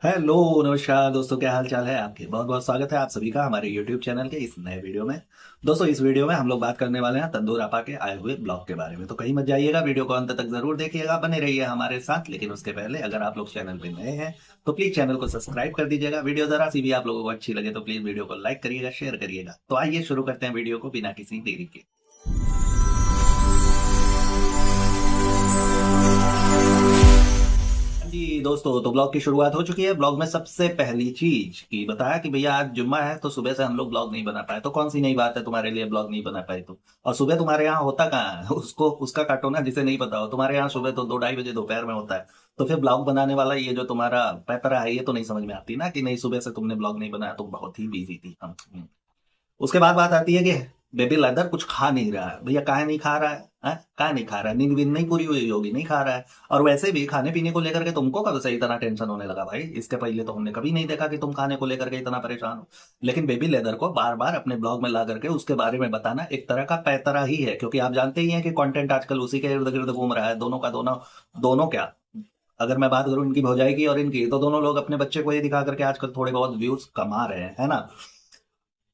Hello, नमस्कार दोस्तों, क्या हाल चाल है आपके। बहुत बहुत स्वागत है आप सभी का हमारे YouTube चैनल के इस नए वीडियो में। दोस्तों, इस वीडियो में हम लोग बात करने वाले हैं तंदूर आपा के आए हुए ब्लॉग के बारे में। तो कहीं मत जाइएगा, वीडियो को अंत तक जरूर देखिएगा, बने रहिए हमारे साथ। लेकिन उसके पहले अगर आप लोग चैनल पे नए हैं तो प्लीज चैनल को सब्सक्राइब कर दीजिएगा। वीडियो जरा सी भी आप लोगों को अच्छी लगे तो प्लीज वीडियो को लाइक करिएगा, शेयर करिएगा। तो आइए शुरू करते हैं वीडियो को बिना किसी देरी के। जी दोस्तों, तो ब्लॉग की शुरुआत हो चुकी है। ब्लॉग में सबसे पहली चीज की बताया कि भैया आज जुम्मा है तो सुबह से हम लोग ब्लॉग नहीं बना पाए। तो कौन सी नई बात है तुम्हारे लिए ब्लॉग नहीं बना पाए तो? और सुबह तुम्हारे यहाँ होता कहाँ है उसको उसका काटो ना, जिसे नहीं पता हो। तुम्हारे यहाँ सुबह तो 2-2:30 बजे दोपहर में होता है। तो फिर ब्लॉग बनाने वाला ये जो तुम्हारा पैपरा है, ये तो नहीं समझ में आती ना कि नहीं सुबह से तुमने ब्लॉग नहीं बनाया। तुम बहुत ही बिजी थी हम। उसके बाद बात आती है कि बेबी लेदर कुछ खा नहीं रहा है। भैया काहे नहीं खा रहा है? काहे नहीं खा रहा है? नींद वींद नहीं पूरी हुई होगी, नहीं खा रहा है। और वैसे भी खाने पीने को लेकर के तुमको कब से इतना टेंशन होने लगा भाई? इसके पहले तो हमने कभी नहीं देखा कि तुम खाने को लेकर के इतना परेशान हो। लेकिन बेबी लेदर को बार बार अपने ब्लॉग में ला करके उसके बारे में बताना एक तरह का पैतरा ही है, क्योंकि आप जानते ही हैं कि कंटेंट आजकल उसी के इर्द गिर्द घूम रहा है। दोनों का दोनों, दोनों क्या, अगर मैं बात करूं इनकी भौजाई की और इनकी, तो दोनों लोग अपने बच्चे को ये दिखा करके आजकल थोड़े बहुत व्यूज कमा रहे हैं, है ना।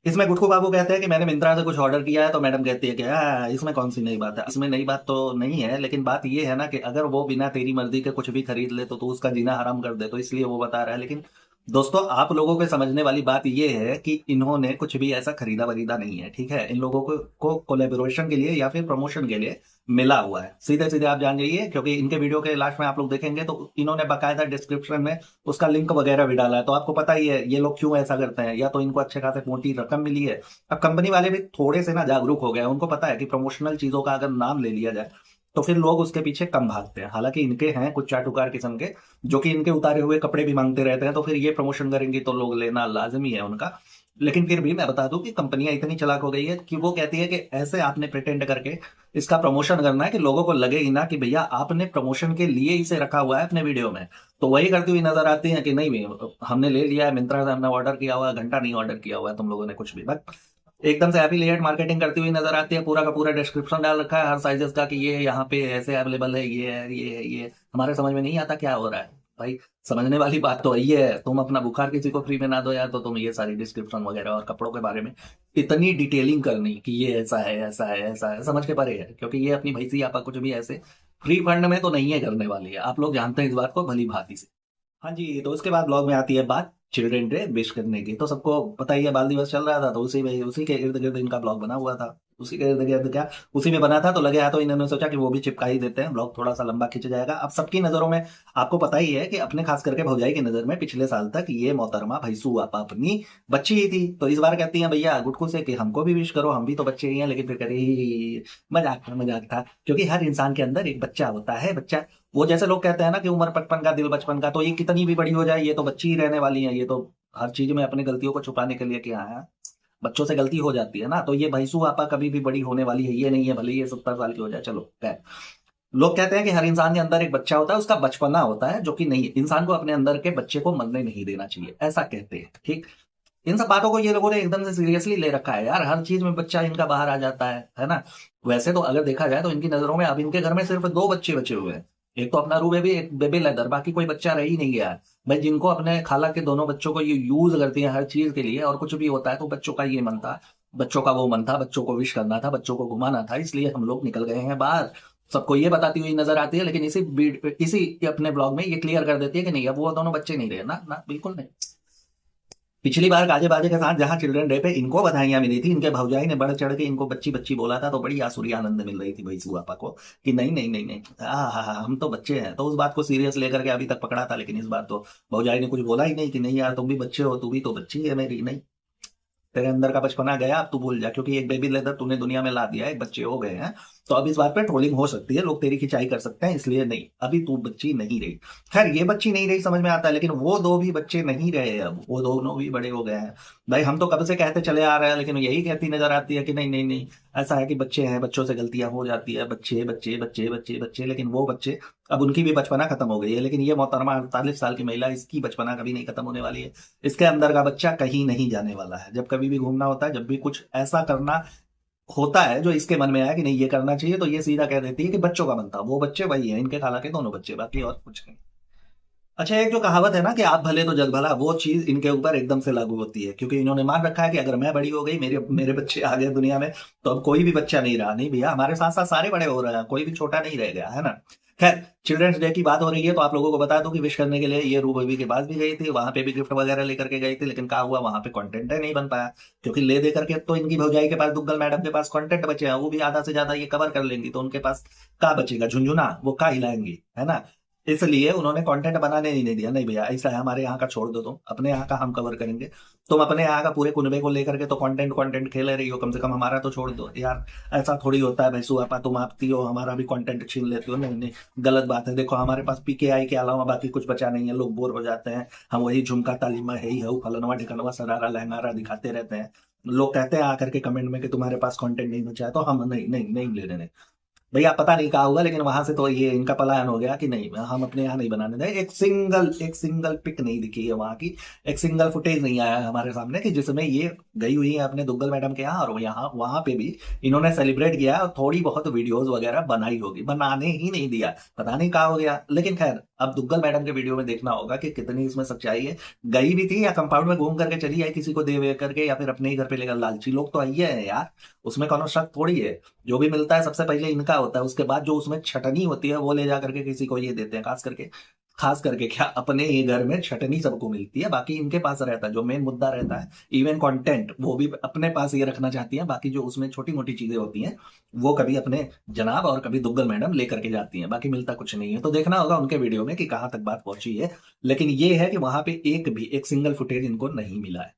इसमें गुटकू बाबू कहते हैं कि मैंने मिंत्रा से कुछ ऑर्डर किया है, तो मैडम कहती है कि इसमें कौन सी नई बात है? इसमें नई बात तो नहीं है, लेकिन बात ये है ना कि अगर वो बिना तेरी मर्जी के कुछ भी खरीद ले तो तू उसका जीना हराम कर दे, तो इसलिए वो बता रहा है। लेकिन दोस्तों, आप लोगों के समझने वाली बात ये है कि इन्होंने कुछ भी ऐसा खरीदा वरीदा नहीं है, ठीक है। इन लोगों को कोलेबोरेशन के लिए या फिर प्रमोशन के लिए मिला हुआ है, सीधे सीधे आप जान जाइए। क्योंकि इनके वीडियो के लास्ट में आप लोग देखेंगे तो इन्होंने बाकायदा डिस्क्रिप्शन में उसका लिंक वगैरह भी डाला है। तो आपको पता ही है ये लोग क्यों ऐसा करते हैं। या तो इनको अच्छे खासे मोटी रकम मिली है। अब कंपनी वाले भी थोड़े से ना जागरूक हो गए हैं। उनको पता है कि प्रमोशनल चीजों का अगर नाम ले लिया जाए तो फिर लोग उसके पीछे कम भागते हैं। हालांकि इनके हैं कुछ चाटुकार किस्म के जो कि इनके उतारे हुए कपड़े भी मांगते रहते हैं, तो फिर ये प्रमोशन करेंगी तो लोग लेना लाजमी है उनका। लेकिन फिर भी मैं बता दूं कि कंपनियां इतनी चालाक हो गई है कि वो कहती है कि ऐसे आपने प्रिटेंड करके इसका प्रमोशन करना है कि लोगों को लगे ही ना कि भैया आपने प्रमोशन के लिए इसे रखा हुआ है अपने वीडियो में। तो वही करती हुई नजर आती है कि नहीं भाई, हमने ले लिया है मिंत्रा से, हमने ऑर्डर किया हुआ है, घंटा नहीं ऑर्डर किया हुआ है तुम लोगों ने कुछ भी। बट एकदम से एफिलिएट मार्केटिंग करती हुई नजर आती है। पूरा का पूरा डिस्क्रिप्शन डाल रखा है हर साइजेस का कि ये यहाँ पे ऐसे अवेलेबल है, ये है, ये है, ये है। हमारे समझ में नहीं आता क्या हो रहा है भाई। समझने वाली बात तो ये है, तुम अपना बुखार किसी को फ्री में ना दो यार, तो तुम ये सारी डिस्क्रिप्शन वगैरह और कपड़ों के बारे में इतनी डिटेलिंग करनी कि ये ऐसा है, ऐसा है, ऐसा है, समझ के परे है। क्योंकि ये अपनी भैंसी आपा कुछ भी ऐसे फ्री फंड में तो नहीं है करने वाली है। आप लोग जानते हैं इस बात को भली भांति से। हाँ जी, तो उसके बाद ब्लॉग में आती है बात चिल्ड्रन डे विश करने की। तो सबको पता ही है बाल दिवस चल रहा था, तो उसी के इर्द गिर्द इनका ब्लॉग बना हुआ था। उसी के इर्द गिर्द क्या, उसी में बना था तो लगे हाथ, तो इन्होंने सोचा कि वो भी चिपका ही देते हैं, ब्लॉग थोड़ा सा लंबा खिंच जाएगा। अब सबकी नजरों में आपको पता ही है कि अपने खास करके भौजाई की नजर में पिछले साल तक ये मोहतरमा भैंसू आपा अपनी बच्ची ही थी। तो इस बार कहती हैं भैया गुटकू से कि हमको भी विश करो, हम भी तो बच्चे ही हैं। लेकिन फिर कह रही मजाक था, मजाक था। क्योंकि हर इंसान के अंदर एक बच्चा होता है। बच्चा वो, जैसे लोग कहते हैं ना कि उम्र 55 का दिल बचपन का, तो ये कितनी भी बड़ी हो जाए ये तो बच्ची ही रहने वाली है। ये तो हर चीज में अपनी गलतियों को छुपाने के लिए क्या है, बच्चों से गलती हो जाती है ना। तो ये भैंसू आपा कभी भी बड़ी होने वाली है ये नहीं है, भले ये 70 साल की हो जाए। चलो खैर, लोग कहते हैं कि हर इंसान के अंदर एक बच्चा होता है, उसका बचपना होता है, जो कि नहीं है। इंसान को अपने अंदर के बच्चे को मरने नहीं देना चाहिए, ऐसा कहते हैं, ठीक। इन सब बातों को ये लोगों ने एकदम से सीरियसली ले रखा है यार। हर चीज में बच्चा इनका बाहर आ जाता है ना। वैसे तो अगर देखा जाए तो इनकी नजरों में अब इनके घर में सिर्फ दो बच्चे बचे हुए हैं। एक तो अपना रू बेबी, एक बेबी लेदर, बाकी कोई बच्चा रह ही नहीं गया है भाई। जिनको अपने खाला के दोनों बच्चों को ये यूज करती है हर चीज के लिए, और कुछ भी होता है तो बच्चों का ये मन था, बच्चों का वो मन था, बच्चों को विश करना था, बच्चों को घुमाना था, इसलिए हम लोग निकल गए हैं बाहर। सबको ये बताती हुई नजर आती है। लेकिन इसी अपने ब्लॉग में ये क्लियर कर देती है कि नहीं, अब वो दोनों बच्चे नहीं रहे ना, ना बिल्कुल नहीं। पिछली बार गाजे बाजे के साथ जहां चिल्ड्रन डे पे इनको बधाइयां मिली थी, इनके भौजाई ने बढ़ चढ़ के इनको बच्ची बच्ची बोला था, तो बड़ी आसुरी आनंद मिल रही थी भाई सुआपा को कि नहीं नहीं नहीं नहीं, हाँ, हम तो बच्चे हैं। तो उस बात को सीरियस लेकर के अभी तक पकड़ा था। लेकिन इस बार तो भौजाई ने कुछ बोला ही नहीं कि नहीं यार तुम भी बच्चे हो, तू भी तो बच्ची है मेरी। नहीं, तेरे अंदर का बचपना गया, अब तू भूल जा। क्योंकि एक बेबी लेदर तूने दुनिया में ला दिया, एक बच्चे हो गए हैं। तो अब इस बात पे ट्रोलिंग हो सकती है, लोग तेरी खिंचाई कर सकते हैं, इसलिए नहीं, अभी तू बच्ची नहीं रही। खैर, ये बच्ची नहीं रही समझ में आता है, लेकिन वो दो भी बच्चे नहीं रहे। अब वो दोनों भी बड़े हो गए हैं भाई। हम तो कब से कहते चले आ रहे हैं, लेकिन यही कहती नजर आती है कि नहीं नहीं नहीं, ऐसा है कि बच्चे हैं, बच्चों से गलतियां हो जाती है, बच्चे बच्चे बच्चे बच्चे बच्चे। लेकिन वो बच्चे, अब उनकी भी बचपना खत्म हो गई है। लेकिन ये मोहतरमा 48 साल की महिला, इसकी बचपना कभी नहीं खत्म होने वाली है। इसके अंदर का बच्चा कहीं नहीं जाने वाला है। जब कभी भी घूमना होता है, जब भी कुछ ऐसा करना होता है जो इसके मन में आया कि नहीं ये करना चाहिए, तो ये सीधा कह देती है कि बच्चों का मन था। वो बच्चे वही है, इनके खाला के दोनों बच्चे, बाकी और कुछ नहीं। अच्छा, एक जो कहावत है ना कि आप भले तो जग भला, वो चीज इनके ऊपर एकदम से लागू होती है, क्योंकि इन्होंने मान रखा है कि अगर मैं बड़ी हो गई, मेरे मेरे बच्चे आ गए दुनिया में, तो अब कोई भी बच्चा नहीं रहा। नहीं भैया, हमारे साथ साथ सारे बड़े हो रहे हैं, कोई भी छोटा नहीं रह गया है ना। खैर, चिल्ड्रंस डे की बात हो रही है तो आप लोगों को बता दूं कि विश करने के लिए ये रू बेबी के पास भी गई थी, वहां पे भी गिफ्ट वगैरह लेकर के गई थी, लेकिन क्या हुआ, वहां पे कंटेंट नहीं बन पाया। क्योंकि ले दे करके तो इनकी भौजाई के पास, दुग्गल मैडम के पास कंटेंट बचे हैं, वो भी आधा से ज्यादा ये कवर कर लेंगी, तो उनके पास क्या बचेगा, झुंझुना वो क्या हिलाएंगी, है ना। इसलिए उन्होंने कंटेंट बनाने ही नहीं दिया। नहीं भैया, ऐसा है, हमारे यहाँ का छोड़ दो, तुम अपने यहाँ का हम कवर करेंगे। तुम अपने यहाँ का पूरे कुनबे को लेकर के तो कंटेंट कंटेंट खेले रही हो, कम से कम हमारा तो छोड़ दो यार। ऐसा थोड़ी होता है भैंसू आपा, तुम आती हो हमारा भी कंटेंट छीन लेती हो। नहीं नहीं, गलत बात है। देखो, हमारे पास पीकेआई के अलावा बाकी कुछ बचा नहीं है, लोग बोर हो जाते हैं। हम वही झुमका तालीमा है ही है, फलनवा ढिकनवा सरारा लहंगारा दिखाते रहते हैं। लोग कहते हैं आकर के कमेंट में कि तुम्हारे पास कंटेंट नहीं बचा है, तो हम नहीं नहीं नहीं ले रहे। भैया पता नहीं कहा होगा, लेकिन वहां से तो ये इनका पलायन हो गया कि नहीं, हम अपने यहाँ नहीं बनाने दें। एक सिंगल पिक नहीं दिखी है वहां की, एक सिंगल फुटेज नहीं आया है हमारे सामने कि जिसमें ये गई हुई है अपने दुग्गल मैडम के यहाँ, और वो यहाँ वहां पे भी इन्होंने सेलिब्रेट किया और थोड़ी बहुत वीडियोस वगैरह बनाई होगी, बनाने ही नहीं दिया। पता नहीं कहा हो गया, लेकिन खैर, अब दुग्गल मैडम के वीडियो में देखना होगा कि कितनी इसमें सच्चाई है। गई भी थी या कंपाउंड में घूम करके चली आई किसी को दे वे करके, या फिर अपने ही घर पे लेकर, लालची लोग तो आइए है यार, उसमें कोनो शक थोड़ी है। जो भी मिलता है सबसे पहले इनका होता है, उसके बाद जो उसमें छटनी होती है वो ले जा करके किसी को ये देते हैं। खास करके क्या, अपने ही घर में छटनी सबको मिलती है, बाकी इनके पास रहता है जो मेन मुद्दा रहता है, इवन कंटेंट वो भी अपने पास ये रखना चाहती है। बाकी जो उसमें छोटी मोटी चीजें होती हैं वो कभी अपने जनाब और कभी दुग्गल मैडम लेकर के जाती हैं, बाकी मिलता कुछ नहीं है। तो देखना होगा उनके वीडियो में कि कहाँ तक बात पहुंची है। लेकिन ये है कि वहां पे एक सिंगल फुटेज इनको नहीं मिला है।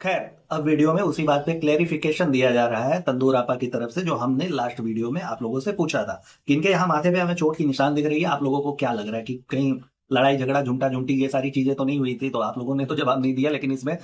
खैर, अब वीडियो में उसी बात पे क्लेरिफिकेशन दिया जा रहा है तंदूर आपा की तरफ से, जो हमने लास्ट वीडियो में आप लोगों से पूछा था कि इनके यहाँ माथे पे हमें चोट की निशान दिख रही है। आप लोगों को क्या लग रहा है कि कहीं लड़ाई झगड़ा झुमटा झुमटी ये सारी चीजें तो नहीं हुई थी? तो आप लोगों ने तो जवाब नहीं दिया, लेकिन इसमें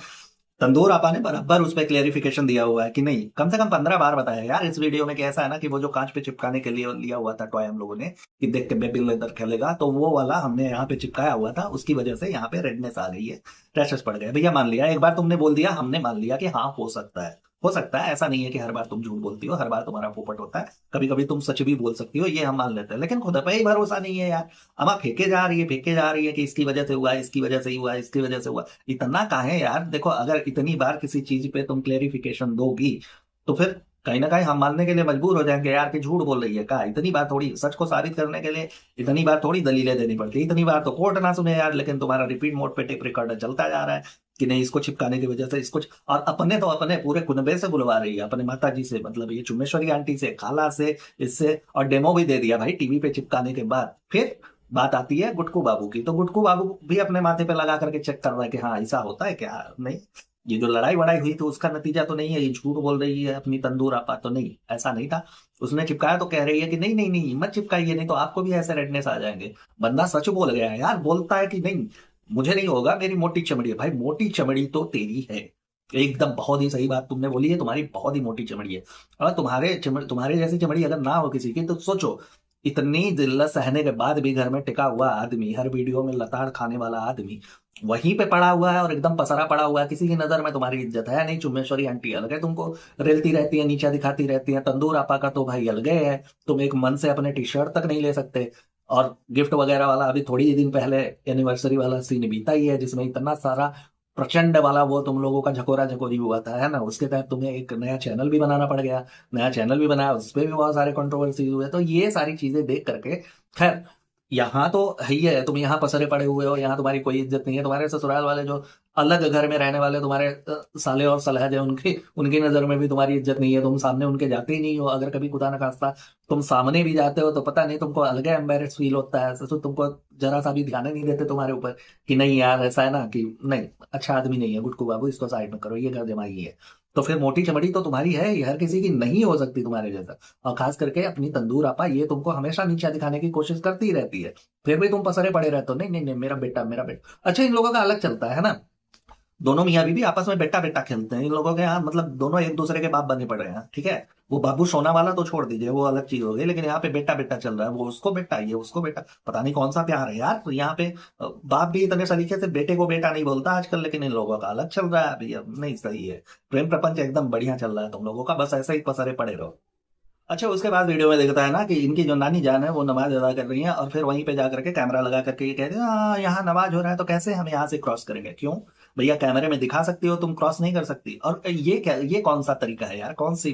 तंदूर आपा ने बराबर उस पर क्लेरिफिकेशन दिया हुआ है कि नहीं, कम से कम 15 बार बताया यार इस वीडियो में कि ऐसा है ना कि वो जो कांच पे चिपकाने के लिए लिया हुआ था टॉय हम लोगों ने, कि देख के बेबी लेदर खेलेगा, तो वो वाला हमने यहाँ पे चिपकाया हुआ था, उसकी वजह से यहाँ पे रेडनेस आ गई है, रैशेस पड़ गए। भैया मान लिया, एक बार तुमने बोल दिया, हमने मान लिया कि हाँ हो सकता है, हो सकता है। ऐसा नहीं है कि हर बार तुम झूठ बोलती हो, हर बार तुम्हारा पोपट होता है, कभी कभी तुम सच भी बोल सकती हो, ये हम मान लेते हैं। लेकिन खुद पे ही भरोसा नहीं है यार। अमा फेंके जा रही है कि इसकी वजह से हुआ, इसकी वजह से ही हुआ, इसकी वजह से हुआ। इतना काहे यार? देखो, अगर इतनी बार किसी चीज पे तुम क्लेरिफिकेशन दोगी तो फिर कहीं ना कहीं हम मानने के लिए मजबूर हो जाएंगे यार कि झूठ बोल रही है। का इतनी बार थोड़ी, सच को साबित करने के लिए इतनी बार थोड़ी दलीलें देनी पड़ती, इतनी बार तो कोर्ट ना सुने यार। लेकिन तुम्हारा रिपीट मोड पे टेप रिकॉर्डर चलता जा रहा है कि नहीं, इसको चिपकाने की वजह से इसको और अपने तो अपने पूरे कुनबे से बुलवा रही है, अपने माता जी से, मतलब ये चुम्बेश्वरी आंटी से, खाला से, इससे, और डेमो भी दे दिया भाई टीवी पे चिपकाने के बाद। फिर बात आती है गुटकू बाबू की, तो गुटकू बाबू भी अपने माथे पे लगा करके चेक कर रहा है कि हाँ ऐसा होता है क्या। नहीं, ये जो लड़ाई वड़ाई हुई तो उसका नतीजा तो नहीं है, ये झूठ बोल रही है अपनी तंदूर आपा, तो नहीं, ऐसा नहीं था। उसने चिपकाया तो कह रही है कि नहीं नहीं नहीं, मत चिपकाइए, नहीं तो आपको भी ऐसे रेडनेस आ जाएंगे। बंदा सच बोल गया है यार, बोलता है कि नहीं मुझे नहीं होगा, मेरी मोटी चमड़ी है। भाई मोटी चमड़ी तो तेरी है, एकदम बहुत ही सही बात तुमने बोली है, तुम्हारी बहुत ही मोटी चमड़ी है। और तुम्हारे जैसी चमड़ी अगर ना हो किसी की, तो सोचो, इतनी जिल्लत सहने के बाद भी घर में टिका हुआ आदमी, हर वीडियो में लताड़ खाने वाला आदमी, वहीं पे पड़ा हुआ है और एकदम पसरा पड़ा हुआ है। किसी की नजर में तुम्हारी इज्जत है नहीं। चुम्बेश्वरी आंटी अलग है, तुमको रेलती रहती है, नीचा दिखाती रहती है। तंदूर आपा का तो भाई अलग है, तुम एक मन से अपने टी शर्ट तक नहीं ले सकते। और गिफ्ट वगैरह वाला अभी थोड़ी ही दिन पहले एनिवर्सरी वाला सीन बीता ही है, जिसमें इतना सारा प्रचंड वाला वो तुम लोगों का झकोरा झकोरी हुआ था, है ना। उसके तहत तुम्हें एक नया चैनल भी बनाना पड़ गया, नया चैनल भी बनाया, उस पर भी बहुत सारे कंट्रोवर्सीज हुए। तो ये सारी चीजें देख करके, खैर, यहाँ तो है ही है, तुम यहाँ पसरे पड़े हुए हो, यहाँ तुम्हारी कोई इज्जत नहीं है। तुम्हारे ससुराल वाले जो अलग घर में रहने वाले तुम्हारे साले और सलहज है, उनकी उनकी नजर में भी तुम्हारी इज्जत नहीं है। तुम सामने उनके जाते ही नहीं हो, अगर कभी खुदा न खास्ता तुम सामने भी जाते हो तो पता नहीं तुमको अलग एम्बेरस फील होता है। ससुर तुमको जरा सा भी ध्यान ही नहीं देते तुम्हारे ऊपर कि नहीं यार ऐसा है ना कि नहीं, अच्छा आदमी नहीं है गुटकू बाबू, इसको साइड में करो, ये घर जमाई है। तो फिर मोटी चमड़ी तो तुम्हारी है, ये हर किसी की नहीं हो सकती तुम्हारे जैसा। और खास करके अपनी तंदूर आपा ये तुमको हमेशा नीचा दिखाने की कोशिश करती ही रहती है, फिर भी तुम पसरे पड़े रहते हो, नहीं नहीं नहीं मेरा बेटा मेरा बेटा। अच्छा, इन लोगों का अलग चलता है ना, दोनों मियाँ बीवी आपस में बेटा बेटा खेलते हैं। इन लोगों के यहाँ मतलब दोनों एक दूसरे के बाप बने पड़े हैं, ठीक है। वो बाबू सोना वाला तो छोड़ दीजिए, वो अलग चीज हो गई, लेकिन यहाँ पे बेटा बेटा चल रहा है, वो उसको बेटा, ये उसको बेटा, पता नहीं कौन सा प्यार है यार। तो यहाँ पे बाप भी इतने सलीके से बेटे को बेटा नहीं बोलता आजकल, लेकिन इन लोगों का अलग चल रहा है। अभी अब नहीं सही है, प्रेम प्रपंच एकदम बढ़िया चल रहा है तुम लोगों का, बस ऐसे ही पसरे पड़े रहो। अच्छा, उसके बाद वीडियो में दिखता है ना कि इनकी जो नानी जान है वो नमाज अदा कर रही है और फिर वहीं पे जा करके कैमरा लगा करके ये कहते हैं हाँ यहाँ नमाज हो रहा है तो कैसे हम यहाँ से क्रॉस करेंगे। क्यों भैया, कैमरे में दिखा सकती हो, तुम क्रॉस नहीं कर सकती। और ये क्या, ये कौन सा तरीका है यार, कौन सी।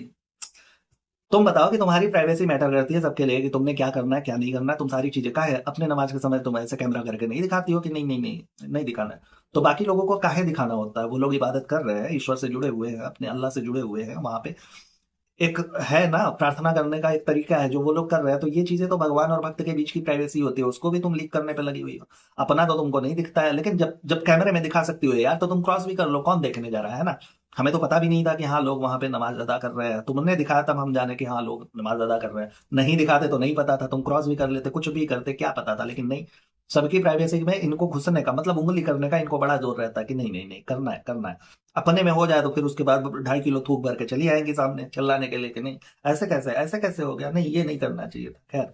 तुम बताओ कि तुम्हारी प्राइवेसी मैटर करती है सबके लिए कि तुमने क्या करना है क्या नहीं करना है। तुम सारी चीजें काहे अपने नमाज के समय तुम ऐसे कैमरा करके नहीं दिखाती हो कि नहीं नहीं नहीं नहीं दिखाना है। तो बाकी लोगों को काहे दिखाना होता है। वो लोग इबादत कर रहे हैं, ईश्वर से जुड़े हुए हैं, अपने अल्लाह से जुड़े हुए हैं। वहां पे एक है ना, प्रार्थना करने का एक तरीका है जो वो लोग कर रहे हैं। तो ये चीजें तो भगवान और भक्त के बीच की प्राइवेसी होती है, उसको भी तुम लीक करने पे लगी हुई हो। अपना तो तुमको नहीं दिखता है, लेकिन जब जब कैमरे में दिखा सकती हो यार तो तुम क्रॉस भी कर लो। कौन देखने जा रहा है ना। हमें तो पता भी नहीं था कि हाँ लोग वहां पे नमाज अदा कर रहे हैं। तुमने दिखाया तब हम जाने कि हाँ लोग नमाज अदा कर रहे हैं। नहीं दिखाते तो नहीं पता था, तुम क्रॉस भी कर लेते, कुछ भी करते, क्या पता था। लेकिन नहीं, सबकी प्राइवेसी में इनको घुसने का मतलब उंगली करने का इनको बड़ा जोर रहता है कि नहीं नहीं नहीं करना है करना है। अपने में हो जाए तो फिर उसके बाद 2.5 किलो थूक भर के चली आएंगी सामने चिल्लाने के लिए कि नहीं ऐसे कैसे हो गया, नहीं ये नहीं करना चाहिए था। खैर,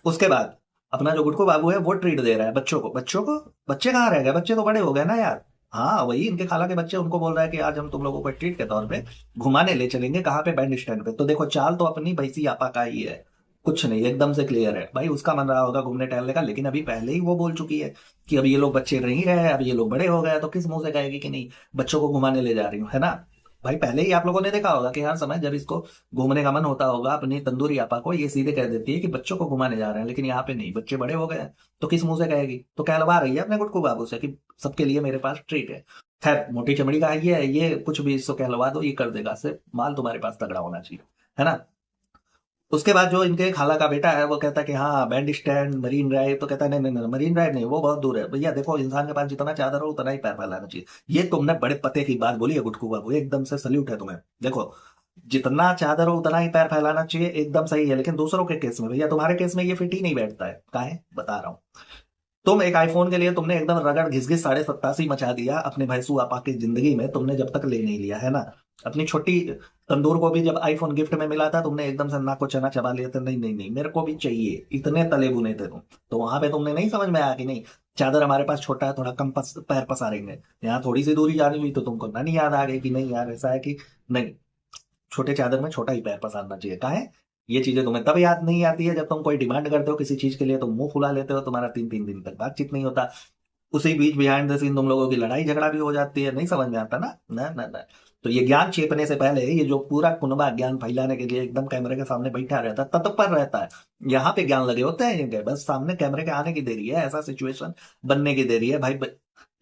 उसके बाद अपना जो गुटकू बाबू है वो ट्रीट दे रहा है बच्चों को। बच्चे कहाँ रह गए, बच्चे तो बड़े हो गए ना यार। हाँ वही इनके खाला के बच्चे, उनको बोल रहा है कि आज हम तुम लोगों को ट्रीट के तौर पे घुमाने ले चलेंगे। कहाँ पे, बैंड स्टैंड पे। तो देखो चाल तो अपनी भैंसी आपा का ही है, कुछ नहीं, एकदम से क्लियर है भाई। उसका मन रहा होगा घूमने टहलने का, लेकिन अभी पहले ही वो बोल चुकी है कि अब ये लोग बच्चे नहीं रहे, अब ये लोग बड़े हो गए। तो किस मुंह से कहेगी कि नहीं बच्चों को घुमाने ले जा रही हूँ, है ना। भाई पहले ही आप लोगों ने देखा होगा कि हर समय जब इसको घूमने का मन होता होगा अपनी तंदूरी आपा को, ये सीधे कह देती है कि बच्चों को घुमाने जा रहे हैं। लेकिन यहाँ पे नहीं, बच्चे बड़े हो गए हैं तो किस मुंह से कहेगी। तो कहलवा रही है अपने गुटकू बाबू से कि सबके लिए मेरे पास ट्रीट है। खैर, मोटी चमड़ी का है ये कुछ भी इसको कहलवा दो ये कर देगा। सिर्फ माल तुम्हारे पास तगड़ा होना चाहिए, है ना। उसके बाद जो इनके खाला का बेटा है वो कहता है कि हाँ बैंड स्टैंड मरीन ड्राइव। तो कहता है नहीं नहीं नहीं, मरीन ड्राइव नहीं, वो बहुत दूर है। भैया देखो, इंसान के पास जितना चादर हो उतना ही पैर फैलाना चाहिए। ये तुमने बड़े पते की बात बोली है गुटकू बाबू, एकदम से सल्यूट है तुम्हें। देखो, जितना चादर हो उतना ही पैर फैलाना चाहिए, एकदम सही है। लेकिन दूसरों के केस में भैया, तुम्हारे केस में ये फिट ही नहीं बैठता है। काहे बता रहा हूँ। तुम एक आईफोन के लिए तुमने एकदम रगड़ घिस घिस 87.5 मचा दिया अपने भैंसू आपा की जिंदगी में, तुमने जब तक ले नहीं लिया, है ना। अपनी छोटी तंदूर को भी जब आईफोन गिफ्ट में मिला था तुमने एकदम से नाक को चना चबा लिया था, नहीं नहीं नहीं मेरे को भी चाहिए, इतने तले बुने थे तुम। तो वहां पे तुमने नहीं समझ में आया कि नहीं चादर हमारे पास छोटा है, थोड़ा कम पैर पसारेंगे। यहाँ थोड़ी सी दूरी जानी हुई तो तुमको ना नहीं याद आ गई कि नहीं यार ऐसा है कि नहीं, छोटे चादर में छोटा ही पैर पसारना चाहिए। काहे, ये चीजें तुम्हें तब याद नहीं आती है जब तुम कोई डिमांड करते हो किसी चीज के लिए, तुम मुंह फुला लेते हो, तुम्हारा 3-3 दिन तक बातचीत नहीं होता। उसी बीच बिहाइंड द सीन तुम लोगों की लड़ाई झगड़ा भी हो जाती है, नहीं समझ में आता ना ना ना ना। तो ये ज्ञान चेपने से पहले ये जो पूरा कुनबा ज्ञान फैलाने के लिए एकदम कैमरे के सामने बैठा रहता है, तत्पर रहता है। यहाँ पे ज्ञान लगे होते हैं इनके, बस सामने कैमरे के आने की देरी है, ऐसा सिचुएशन बनने की देरी है भाई।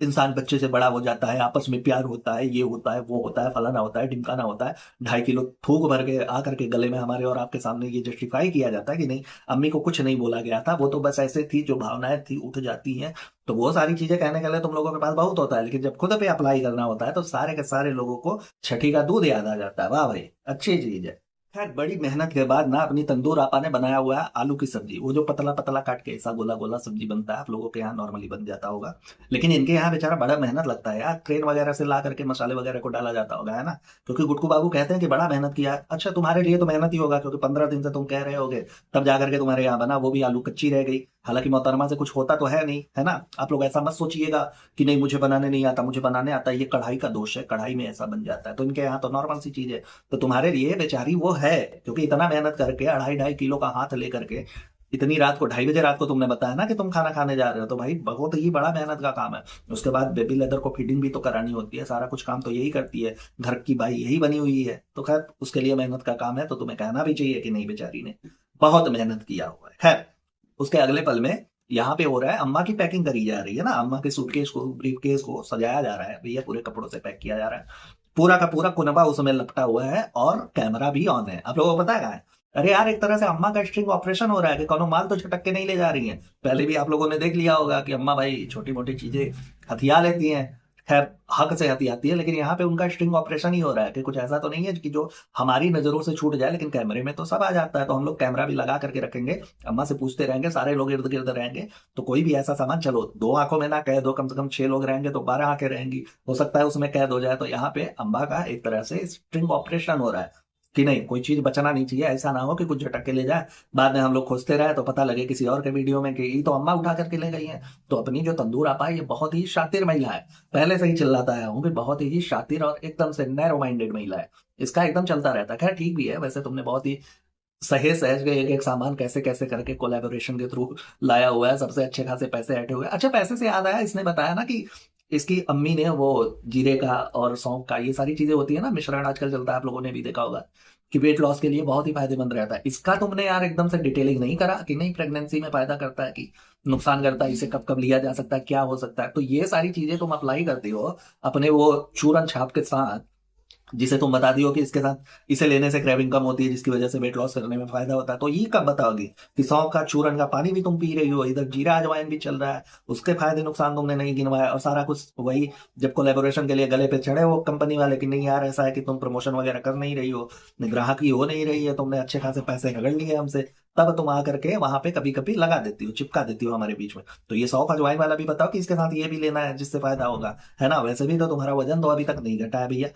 इंसान बच्चे से बड़ा हो जाता है, आपस में प्यार होता है, ये होता है वो होता है, फलाना होता है ढिमकाना होता है। 2.5 किलो थूक भर के आकर के गले में हमारे और आपके सामने ये जस्टिफाई किया जाता है कि नहीं अम्मी को कुछ नहीं बोला गया था, वो तो बस ऐसे थी, जो भावनाएं थी उठ जाती हैं। तो वो सारी चीजें कहने के लिए तुम लोगों के पास बहुत होता है, लेकिन जब खुद पे अप्लाई करना होता है तो सारे के सारे लोगों को छठी का दूध याद आ जाता है। वाह भाई, अच्छी चीज है। खैर, बड़ी मेहनत के बाद ना अपनी तंदूर आपा ने बनाया हुआ है आलू की सब्जी, वो जो पतला पतला काट के ऐसा गोला गोला सब्जी बनता है, आप लोगों के यहाँ नॉर्मली बन जाता होगा। लेकिन इनके यहाँ बेचारा बड़ा मेहनत लगता है यार, ट्रेन वगैरह से ला करके मसाले वगैरह को डाला जाता होगा, है ना। क्योंकि गुटकू बाबू कहते हैं कि बड़ा मेहनत किया है। अच्छा, तुम्हारे लिए तो मेहनत ही होगा क्योंकि 15 दिन से तुम कह रहे होगे, तब जाकर के तुम्हारे यहाँ बना, वो भी आलू कच्ची रह गई। हालांकि मोहतरमा से कुछ होता तो है नहीं, है ना। आप लोग ऐसा मत सोचिएगा कि नहीं मुझे बनाने नहीं आता, मुझे बनाने आता है, ये कढ़ाई का दोष है, कढ़ाई में ऐसा बन जाता है। तो इनके यहाँ तो नॉर्मल सी चीज है। तो तुम्हारे लिए बेचारी वो है, क्योंकि इतना मेहनत करके 2.5-2.5 किलो का हाथ लेकर के इतनी रात को 2:30 बजे रात को तुमने बताया ना कि तुम खाना खाने जा रहे हो, तो भाई बहुत ही बड़ा मेहनत का काम है। उसके बाद बेबी लेदर को फीडिंग भी तो करानी होती है, सारा कुछ काम तो यही करती है, घर की बाई यही बनी हुई है। तो खैर उसके लिए मेहनत का काम है, तो तुम्हें कहना भी चाहिए कि नहीं बेचारी ने बहुत मेहनत किया हुआ है। खैर, उसके अगले पल में यहाँ पे हो रहा है अम्मा की पैकिंग करी जा रही है ना, अम्मा के सूटकेस को ब्रीफकेस को सजाया जा रहा है भैया, पूरे कपड़ों से पैक किया जा रहा है। पूरा का पूरा कुनबा उसमें लपटा हुआ है और कैमरा भी ऑन है। आप लोगों को पता है। अरे यार, एक तरह से अम्मा का स्ट्रिंग ऑपरेशन हो रहा है कि कोनो माल तो छटक के नहीं ले जा रही हैं। पहले भी आप लोगों ने देख लिया होगा कि अम्मा भाई छोटी मोटी चीजें हथिया लेती हैं, खैर हक से हथियाती है। लेकिन यहाँ पे उनका स्ट्रिंग ऑपरेशन ही हो रहा है कि कुछ ऐसा तो नहीं है कि जो हमारी नजरों से छूट जाए, लेकिन कैमरे में तो सब आ जाता है। तो हम लोग कैमरा भी लगा करके रखेंगे, अम्मा से पूछते रहेंगे, सारे लोग इर्द गिर्द रहेंगे। तो कोई भी ऐसा सामान, चलो 2 आंखों में ना कैद हो, कम से कम 6 लोग रहेंगे तो 12 आंखें रहेंगी, हो सकता है उसमें कैद हो जाए। तो यहाँ पे अम्बा का एक तरह से स्ट्रिंग ऑपरेशन हो रहा है कि नहीं कोई चीज बचना नहीं चाहिए, ऐसा ना हो कि कुछ झटक के ले जाए, बाद में हम लोग खोजते रहे तो पता लगे किसी और के वीडियो में कि ये तो अम्मा उठा करके ले गई है। तो अपनी जो तंदूर आपा है ये बहुत ही शातिर महिला है, पहले से ही चिल्लाता आया हूँ कि बहुत ही शातिर और एकदम से नैरो माइंडेड महिला है। इसका एकदम चलता रहता है। खैर ठीक भी है, वैसे तुमने बहुत ही सहेज सहेज के एक एक सामान कैसे कैसे करके कोलैबोरेशन के थ्रू लाया हुआ है, सबसे अच्छे खासे पैसे ऐंठे हुए हैं। अच्छा, पैसे से याद आया, इसने बताया ना कि इसकी अम्मी ने वो जीरे का और सौंफ का, ये सारी चीजें होती है ना, मिश्रण आजकल चलता है, आप लोगों ने भी देखा होगा कि वेट लॉस के लिए बहुत ही फायदेमंद रहता है। इसका तुमने यार एकदम से डिटेलिंग नहीं करा कि नहीं प्रेगनेंसी में फायदा करता है कि नुकसान करता है, इसे कब कब लिया जा सकता है, क्या हो सकता है। तो ये सारी चीजें तुम अप्लाई करती हो अपने वो चूरन छाप के साथ, जिसे तुम बता दियो कि इसके साथ इसे लेने से क्रेविंग कम होती है, जिसकी वजह से वेट लॉस करने में फायदा होता है। तो ये कब बताओगी कि सौंफ का चूरन का पानी भी तुम पी रही हो, इधर जीरा अजवाइन भी चल रहा है, उसके फायदे नुकसान तुमने नहीं गिनवाया, और सारा कुछ वही जब कोलेबोरेशन के लिए गले पे चढ़े वो कंपनी वाले कि नहीं यार ऐसा है कि तुम प्रमोशन वगैरह कर नहीं रही हो, ग्राहकी हो नहीं रही है, तुमने अच्छे खासे पैसे रगड़ लिए हमसे, तब तुम आकर के वहां पे कभी कभी लगा देती हो, चिपका देती हो हमारे बीच में। तो ये सौंफ अजवाइन वाला भी बताओ कि इसके साथ ये भी लेना है जिससे फायदा होगा, है ना। वैसे भी तो तुम्हारा वजन तो अभी तक नहीं घटा है भैया।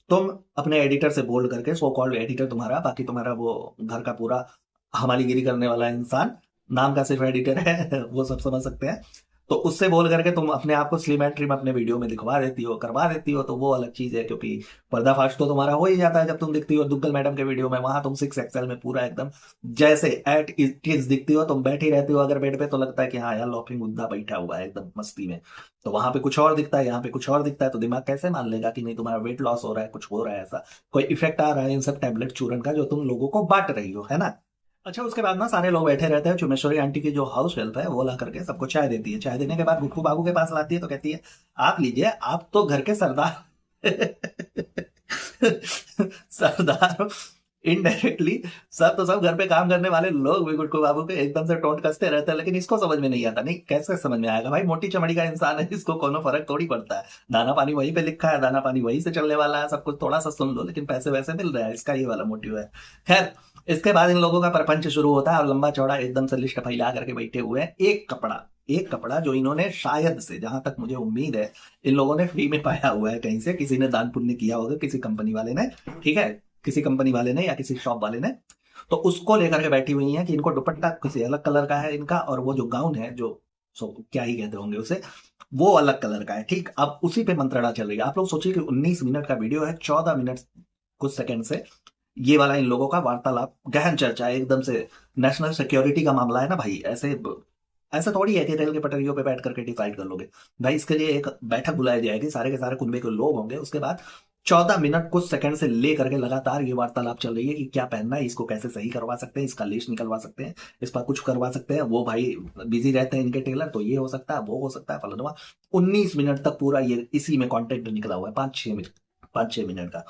तुम अपने एडिटर से बोल करके, सो कॉल्ड एडिटर तुम्हारा, बाकी तुम्हारा वो घर का पूरा हमालीगिरी करने वाला इंसान, नाम का सिर्फ एडिटर है वो सब समझ सकते हैं। तो उससे बोल करके तुम अपने आप को स्लिम एंड ट्रिम अपने वीडियो में दिखवा देती हो, करवा देती हो, तो वो अलग चीज है, क्योंकि पर्दाफाश तो तुम्हारा हो ही जाता है जब तुम दिखती हो दुग्गल मैडम के वीडियो में। वहां तुम 6 XL में पूरा एकदम जैसे एट इट इज दिखती हो, तुम बैठी रहती हो अगर बेड पे, तो लगता है कि हाँ यार लॉफिंग बुद्धा बैठा हुआ है एकदम मस्ती में। तो वहां पे कुछ और दिखता है, यहाँ पे कुछ और दिखता है, तो दिमाग कैसे मान लेगा कि नहीं तुम्हारा वेट लॉस हो रहा है, कुछ हो रहा है, ऐसा कोई इफेक्ट आ रहा है इन सब टैबलेट चूरन का जो तुम लोगों को बांट रही हो, है ना। अच्छा, उसके बाद ना सारे लोग बैठे रहते हैं, चुमेश्वरी आंटी की जो हाउस हेल्प है वो ला करके सबको चाय देती है। चाय देने के बाद गुट्टू बाबू के पास लाती है, तो कहती है आप लीजिए, आप तो घर के सरदार सरदार हो। इनडायरेक्टली सब तो सब घर पे काम करने वाले लोग भी गुट्टू बाबू के एकदम से टोंट कसते रहते हैं, लेकिन इसको समझ में नहीं आता। नहीं, कैसे समझ में आएगा भाई, मोटी चमड़ी का इंसान है, इसको कोनो फर्क थोड़ी पड़ता है। दाना पानी वहीं पे लिखा है, दाना पानी वहीं से चलने वाला है, सब कुछ थोड़ा सा सुन लो, लेकिन पैसे वैसे मिल रहा है, इसका ये वाला मोटिव है। खैर, इसके बाद इन लोगों का प्रपंच शुरू होता है, और लंबा चौड़ा एकदम से लिस्ट फैला करके बैठे हुए हैं। एक कपड़ा जो इन्होंने शायद से, जहां तक मुझे उम्मीद है, इन लोगों ने फ्री में पाया हुआ है कहीं से, किसी ने दान पुण्य किया होगा, किसी कंपनी वाले ने, ठीक है, किसी कंपनी वाले ने या किसी शॉप वाले ने, तो उसको लेकर के बैठी हुई है कि इनको दुपट्टा किसी अलग कलर का है इनका, और वो जो गाउन है, जो क्या ही कहते होंगे उसे, वो अलग कलर का है। ठीक, अब उसी पे मंत्रणा चल रही है। आप लोग सोचिए कि 19 मिनट का वीडियो है, 14 मिनट कुछ सेकंड से ये वाला इन लोगों का वार्तालाप, गहन चर्चा है एकदम से। नेशनल सिक्योरिटी का मामला है ना भाई, ऐसे ऐसा थोड़ी है कि रेल के पटरियों पे बैठ करके डिसाइड कर लोगे भाई। इसके लिए एक बैठक बुलाई जाएगी, सारे के सारे कुनबे के लोग होंगे, उसके बाद 14 मिनट कुछ सेकंड से ले करके लगातार ये वार्तालाप चल रही है कि क्या पहनना है, इसको कैसे सही करवा सकते हैं, इसका लेस निकलवा सकते हैं, इस पर कुछ करवा सकते हैं। वो भाई बिजी रहते हैं इनके टेलर, तो ये हो सकता है, वो हो सकता है, फलनवा। 19 मिनट तक पूरा ये इसी में कंटेंट निकला हुआ है, 5-6 मिनट का।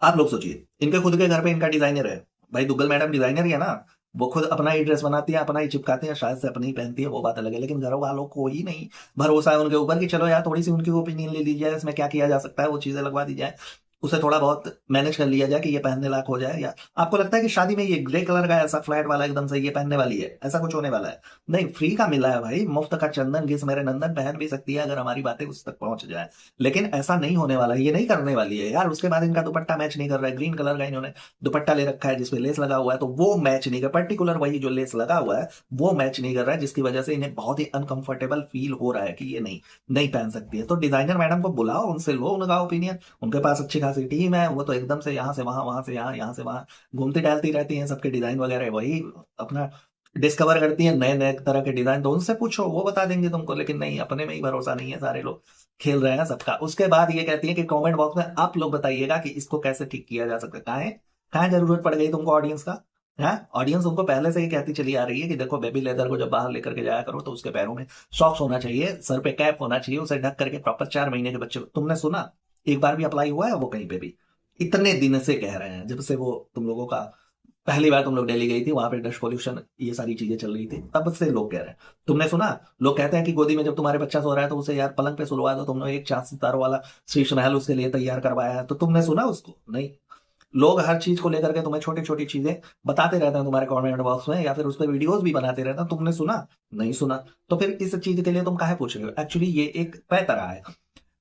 आप लोग सोचिए, इनके खुद के घर पे इनका डिजाइनर है भाई, दुग्गल मैडम डिजाइनर ही है ना, वो खुद अपना ही ड्रेस बनाती है, अपना ही चिपकाती है, शायद से अपनी ही पहनती है, वो बात अलग है, लेकिन घर वालों को ही नहीं भरोसा है उनके ऊपर कि चलो यार थोड़ी सी उनकी ओपिनियन ले ली जाए, इसमें क्या किया जा सकता है, वो चीजें लगवा दी जाए, उसे थोड़ा बहुत मैनेज कर लिया जाए कि ये पहनने लायक हो जाए। या आपको लगता है कि शादी में ये ग्रे कलर का ऐसा फ्लैट वाला एकदम से ये पहनने वाली है, ऐसा कुछ होने वाला है? नहीं, फ्री का मिला है भाई, मुफ्त का चंदन घिस मेरे नंदन, पहन भी सकती है अगर हमारी बातें उस तक पहुंच जाए, लेकिन ऐसा नहीं होने वाला है, ये नहीं करने वाली है यार। उसके बाद इनका दुपट्टा मैच नहीं कर रहा है, ग्रीन कलर का इन्होंने दुपट्टा ले रखा है जिसपे लेस लगा हुआ है, तो वो मैच नहीं कर, पर्टिकुलर वही जो लेस लगा हुआ है वो मैच नहीं कर रहा है, जिसकी वजह से इन्हें बहुत ही अनकंफर्टेबल फील हो रहा है कि ये नहीं नहीं पहन सकती है। तो डिजाइनर मैडम को बुलाओ, उनसे लो उनका ओपिनियन, उनके पास अच्छी खासी टीम है, वो तो एकदम से यहाँ से वहां, वहां से यहाँ, यहाँ से वहां घूमती टहलती रहती हैं, सबके डिजाइन वगैरह वही अपना डिस्कवर करती हैं, नए नए तरह के डिजाइन, तो उनसे पूछो वो बता देंगे तुमको। लेकिन नहीं, अपने में ही भरोसा नहीं है, सारे लोग खेल रहे हैं सबका। उसके बाद ये कहती है कि कमेंट बॉक्स में आप लोग बताइएगा कि इसको कैसे ठीक किया जा सकता है। कहाँ जरूरत पड़ गई तुमको ऑडियंस का? है ऑडियंस तुमको पहले से ही कहती चली आ रही है कि देखो बेबी लेदर को जब बाहर लेकर के जाया करो तो उसके पैरों में सॉक्स होना चाहिए, सर पे कैप होना चाहिए, उसे ढक करके प्रॉपर 4 महीने के बच्चे। तुमने सुना एक बार भी अप्लाई हुआ है वो कहीं पे भी? इतने दिन से कह रहे हैं, जब से वो तुम लोगों का पहली बार तुम लोग दिल्ली गई थी, वहां पे डस्ट पोल्यूशन ये सारी चीजें चल रही थी, तब से लोग कह रहे हैं। तुमने सुना लोग कहते हैं कि गोदी में जब तुम्हारे बच्चा सो रहा है तो उसे यार पलंग पे सुलवा दो, तुमने एक 4 सितारों वाला शीश महल उसके लिए तैयार करवाया है, तो तुमने सुना उसको? नहीं। लोग हर चीज को लेकर के तुम्हें छोटी छोटी चीजें बताते रहते हैं तुम्हारे कमेंट बॉक्स में, या फिर उस पर वीडियोस भी बनाते रहते हैं, तुमने सुना? नहीं सुना। तो फिर इस चीज के लिए तुम काहे पूछ रहे हो? एक्चुअली ये एक तय तरह है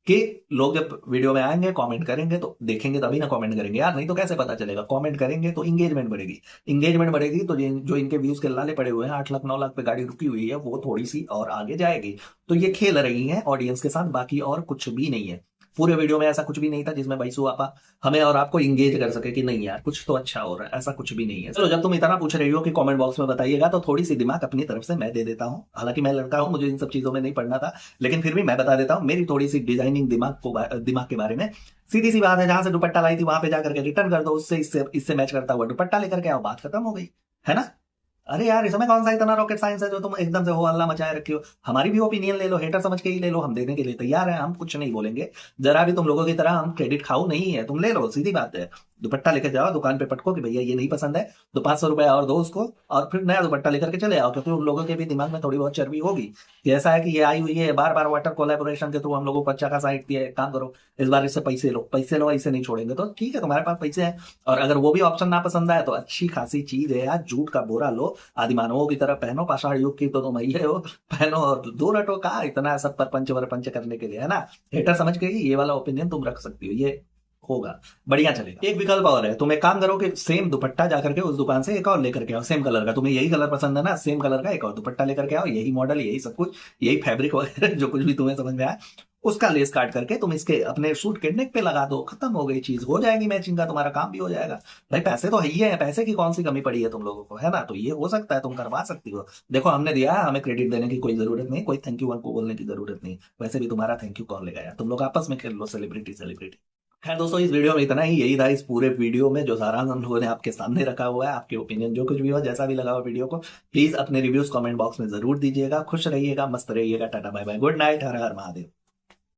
कि लोग जब वीडियो में आएंगे कमेंट करेंगे तो देखेंगे तभी ना कमेंट करेंगे यार, नहीं तो कैसे पता चलेगा? कमेंट करेंगे तो इंगेजमेंट बढ़ेगी, इंगेजमेंट बढ़ेगी तो जो इनके व्यूज के लाले पड़े हुए हैं, 8 लाख 9 लाख पे गाड़ी रुकी हुई है, वो थोड़ी सी और आगे जाएगी। तो ये खेल रही है ऑडियंस के साथ, बाकी और कुछ भी नहीं है। पूरे वीडियो में ऐसा कुछ भी नहीं था जिसमें बैसू आपा हमें और आपको इंगेज कर सके कि नहीं यार कुछ तो अच्छा हो रहा है, ऐसा कुछ भी नहीं है। चलो जब तुम इतना पूछ रही हो कि कमेंट बॉक्स में बताइएगा, तो थोड़ी सी दिमाग अपनी तरफ से मैं दे देता हूँ। हालांकि मैं लड़का हूँ, मुझे इन सब चीजों में नहीं पढ़ना था, लेकिन फिर भी मैं बता देता हूँ मेरी थोड़ी सी डिजाइनिंग दिमाग के बारे में। सीधी सी बात है, जहां से दुपट्टा लाई थी वहां पे जाकर के रिटर्न कर दो, उससे इससे इससे मैच करता हुआ दुपट्टा लेकर के आओ, बात खत्म हो गई, है ना। अरे यार इसमें कौन सा इतना रॉकेट साइंस है जो तुम एकदम से हो हल्ला मचाए रखी हो। हमारी भी ओपिनियन ले लो, हेटर समझ के ही ले लो, हम देने के लिए तैयार हैं, हम कुछ नहीं बोलेंगे। जरा भी तुम लोगों की तरह हम क्रेडिट खाओ नहीं है, तुम ले लो, सीधी बात है। दुपट्टा लेकर जाओ दुकान पे पटको कि भैया ये नहीं पसंद है, तो 500 रुपया और दो उसको, और फिर नया दुपट्टा लेकर के चले आओ। क्योंकि उन लोगों के भी दिमाग में थोड़ी बहुत चर्बी होगी कि ऐसा है कि ये आई हुई है बार बार वाटर कोलैबोरेशन के थ्रू हम लोगों को अच्छा खासा हिट दिया है, काम करो इस बार इससे पैसे लो, ऐसे नहीं छोड़ेंगे। तो ठीक है तुम्हारे पास पैसे हैं, और अगर वो भी ऑप्शन ना पसंद आए तो अच्छी खासी चीज है यार, जूट का बोरा लो, आदिमानवों की तरह पहनो, पाषाण युग की तो तुम ये हो, पहनो और दो रटो का इतना सब पर पंच वर पंच करने के लिए, है ना। हेटर समझ के ही ये वाला ओपिनियन तुम रख सकती हो, ये होगा, बढ़िया चलेगा। एक विकल्प और है, तुम एक काम करो कि सेम दुपट्टा जाकर के उस दुकान से एक और लेकर के आओ, सेम कलर का, तुम्हें यही कलर पसंद है ना, सेम कलर का एक और दुपट्टा लेकर के आओ, यही मॉडल, यही सब कुछ, यही फैब्रिक वगैरह जो कुछ भी तुम्हें समझ में आए, उसका लेस काट करके तुम इसके अपने सूट के नेक पे लगा दो, खत्म हो गई चीज, हो जाएगी मैचिंग का, तुम्हारा काम भी हो जाएगा। भाई पैसे तो है ही है, पैसे की कौन सी कमी पड़ी है तुम लोगों को, है ना। तो ये हो सकता है, तुम करवा सकती हो। देखो हमने दिया है, हमें क्रेडिट देने की कोई जरूरत नहीं, कोई थैंक यू वन को बोलने की जरूरत नहीं। वैसे भी तुम्हारा थैंक यू कौन लेगा यार, तुम लोग आपस में खेल लो सेलिब्रिटी सेलिब्रिटी। खैर दोस्तों, इस वीडियो में इतना ही, यही था इस पूरे वीडियो में जो सारांश हम लोगों ने आपके सामने रखा हुआ है। आपके ओपिनियन जो कुछ भी हो, जैसा भी लगा हो वीडियो को, प्लीज अपने रिव्यूज कमेंट बॉक्स में जरूर दीजिएगा। खुश रहिएगा, मस्त रहिएगा, ta ta bye bye, good night, हर हर महादेव।